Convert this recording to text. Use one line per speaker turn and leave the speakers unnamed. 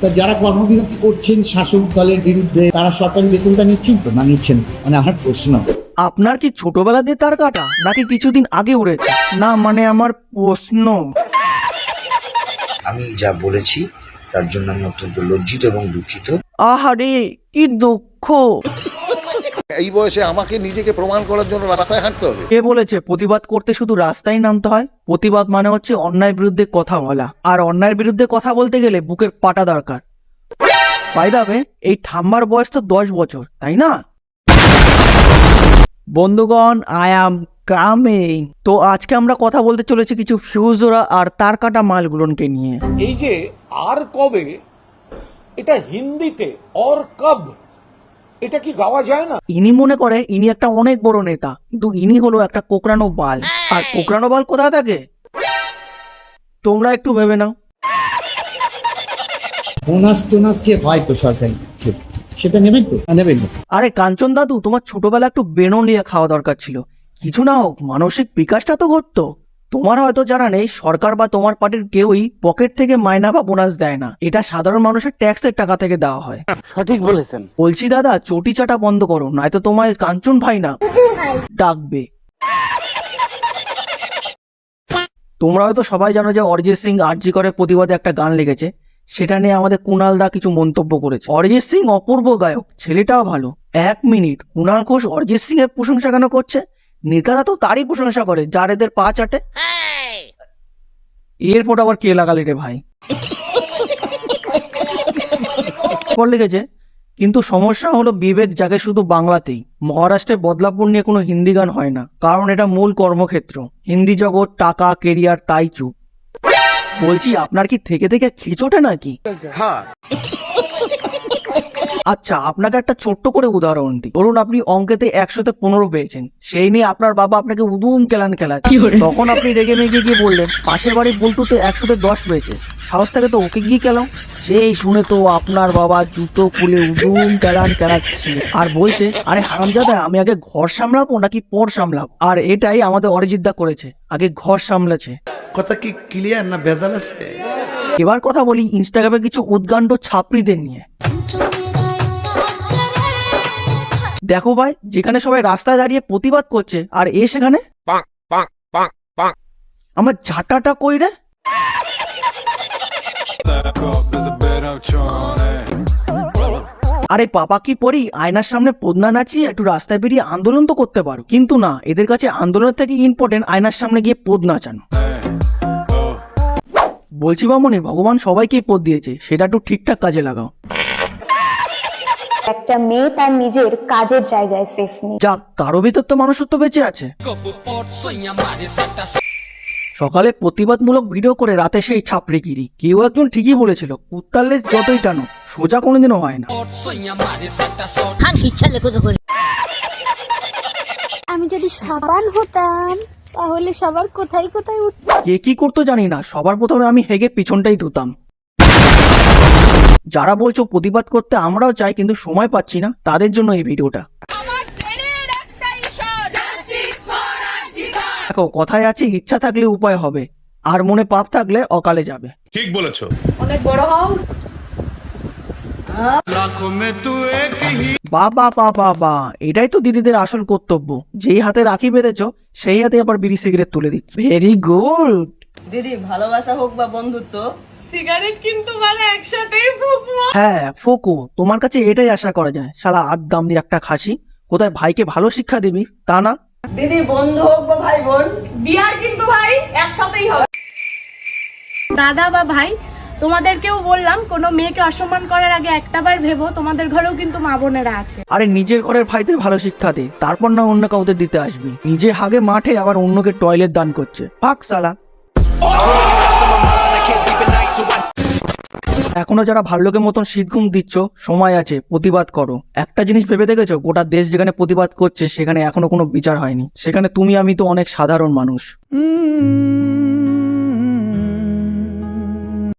তা যারা কর্মবিরতি করছেন শাসক দলের বিরুদ্ধে, তারা সরকারি বেতনটা নিচ্ছেন তো না নিচ্ছেন? মানে আমার প্রশ্ন।
আপনার কি ছোটবেলা দিয়ে তার কাটা নাকি কিছুদিন আগে উড়েছে? না মানে আমার প্রশ্ন।
আমি যা বলেছি তার জন্য আমি অত্যন্ত লজ্জিত এবং দুঃখিত।
আহারে কি দুঃখ।
এই বয়সে আমাকে নিজেকে প্রমাণ করার জন্য রাস্তায় হাঁটতে হবে?
কে বলেছে প্রতিবাদ করতে শুধু রাস্তায় নামতে হয়? প্রতিবাদ মানে হচ্ছে অন্যায়ের বিরুদ্ধে কথা বলা, আর অন্যায়ের বিরুদ্ধে কথা বলতে গেলে বুকের পাটা দরকার। বাই দ্য ওয়ে, এই ঠাম্মার বয়স তো 10 বছর, তাই না? বন্ধুগণ, আই অ্যাম কামিং। তো আজকে আমরা কথা বলতে চলেছি কিছু ফিউজরা আর তার কাটা মালগুলোকে নিয়ে।
এই যে আর কবে, এটা হিন্দিতে অর কব, এটা কি গাওয়া যায় না?
ইনি মনে করে ইনি একটা অনেক বড় নেতা, কিন্তু ইনি হলো একটা কোকড়ানো বাল। আর কোকড়ানো বাল কোথায় থাকে তোমরা একটু ভেবে নাও।
বোনাস টোনাস যে হয় তো সরকারি, সেটা নেবেন তো না নেবেন না?
আরে কাঞ্চন দাদু, তোমার ছোটবেলা একটু বেনন নিয়ে খাওয়া দরকার ছিল। কিছু না হোক মানসিক বিকাশটা তো ঘটতো। তোমার হয়তো জানা নেই, সরকার বা তোমার পার্টির কেউই পকেট থেকে মাইনা বা বোনাস দেয় না। এটা সাধারণ মানুষের ট্যাক্সের টাকা থেকে দেওয়া হয়।
সঠিক বলেছেন।
বলছি দাদা, চটি চাটা বন্ধ করো, নয়তো তোমায় কাঞ্চন ভাই না ডাকবে। তোমরা হয়তো সবাই জানো যে অরিজিৎ সিং আরজি করে প্রতিবাদে একটা গান লিখেছে। সেটা নিয়ে আমাদের কুণাল দা কিছু মন্তব্য করেছে। অরিজিৎ সিং অপূর্ব গায়ক, ছেলেটাও ভালো। 1 মিনিট, কুণাল ঘোষ অরিজিৎ সিং এর প্রশংসা কেন করছে? নেতারা তো তারই প্রশংসা করে যার এদের পা চাটে। এরপর আবার কে লাগালি রে ভাই? লিখেছে, কিন্তু সমস্যা হলো বিবেক জাগে শুধু বাংলাতেই। মহারাষ্ট্রে বদলাপুর নিয়ে কোনো হিন্দি গান হয় না, কারণ এটা মূল কর্মক্ষেত্র। হিন্দি জগৎ, টাকা, কেরিয়ার, তাই চুপ। বলছি, আপনার কি থেকে থেকে খিচোটে নাকি? আচ্ছা, আপনাকে একটা ছোট্ট করে উদাহরণ দিই। ধরুন আপনি অঙ্কেতে 100তে 15 পেয়েছেন, সেই নিয়ে আপনার বাবা আপনাকে উদুম কেলান খেলাচ্ছে। তখন আপনি রেগে মেগে গিয়ে বললেন, পাশের বাড়ির বল্টুতে 100তে 10 পেয়েছে, সাহস থাকে তো ওকে গিয়ে কেলাও। সেই শুনে তো আপনার বাবা জুতো খুলে উদুম কেলান খেলাচ্ছে আর বলছে, আরে হারামজাদা, আমি আগে ঘর সামলাবো নাকি পর সামলাবো? আর এটাই আমাদের অরিজিৎ দা করেছে, আগে ঘর সামলেছে।
কথা কি ক্লিয়ার না ভেজাল আছে?
এবার কথা বলি ইনস্টাগ্রামে কিছু উদ্গান্ড ছাত্রীদের নিয়ে। দেখো ভাই, যেখানে সবাই রাস্তায় দাঁড়িয়ে প্রতিবাদ করছে আর এ সেখানে আমার ঝাঁটাটা কই রে? আরে পাপা কি পড়ি, আয়নার সামনে পদ্মা নাচিয়ে একটু রাস্তায় বেরিয়ে আন্দোলন তো করতে পারো, কিন্তু না, এদের কাছে আন্দোলনের থেকে ইম্পর্টেন্ট আয়নার সামনে গিয়ে পদ নাচানো। বলছি মামনি, ভগবান সবাইকে পদ দিয়েছে, সেটা একটু ঠিকঠাক কাজে লাগাও।
একটা মেয়ে তার নিজের কাজের জায়গায় সেফ নেই।
যাক, কারো ভিতর তো মানুষত্ব বেঁচে আছে। সকালে প্রতিবাদমূলক ভিডিও করে রাতে সেই ছাপড়িগিরি। কেউ একজন ঠিকই বলেছিল, কুত্তার লেজ যতই টানো সোজা কোনোদিনও হয় না।
আমি যদি সাবান হতাম তাহলে সবার কোথায় কোথায় উঠতাম।
কে কি করতো জানি না, সবার প্রথমে আমি হেগে পিছনটাই ধুতাম। যারা বলছো প্রতিবাদ করতে আমরাও চাই কিন্তু সময় পাচ্ছি না, তাদের জন্য এই ভিডিওটা। দেখো, কথায় আছে ইচ্ছা থাকলে উপায় হবে, আর মনে পাপ থাকলে অকালে যাবে।
ঠিক বলেছো।
অনেক বড় হও।
বাবা বাবা বা, এটাই তো দিদিদের আসল কর্তব্য। যেই হাতে রাখি বেঁধেছো সেই হাতে আবার বিড়ি সিগারেট তুলে দিচ্ছ। ভেরি গুড
দিদি, ভালোবাসা হোক বা বন্ধুত্ব, সিগারেট কিন্তু মানে একসাথেই ফুঁকবো।
হ্যাঁ ফোকো, তোমার কাছে এটাই আশা করা যায়। শালা আদ্দাম দিয়ে একটা খাসি, কোথায় ভাইকে ভালো শিক্ষা দিবি তা না।
দিদি, বন্ধু হোক বা ভাই বোন, বিয়ার কিন্তু ভাই একসাথেই হবে।
দাদা বা ভাই, তোমাদেরকেও বললাম, কোনো মেয়েকে অসম্মান করার আগে একটাবার ভেবো, তোমাদের ঘরেও কিন্তু মা বোনেরা আছে।
আরে নিজের ঘরের ভাইদের ভালো শিক্ষা দে, তারপর না অন্য কাউকে দিতে আসবি। নিজে হাগে মাঠে, আবার অন্যকে টয়লেট দান করছে। ফাক শালা। এখনো যারা ভাল্লোকের মতন শীত ঘুম দিচ্ছ, সময় আছে, প্রতিবাদ করো। একটা জিনিস ভেবে দেখেছো, গোটা দেশ যেখানে প্রতিবাদ করছে সেখানে এখনো কোনো বিচার হয়নি। সেখানে তুমি আমি তো অনেক সাধারণ মানুষ।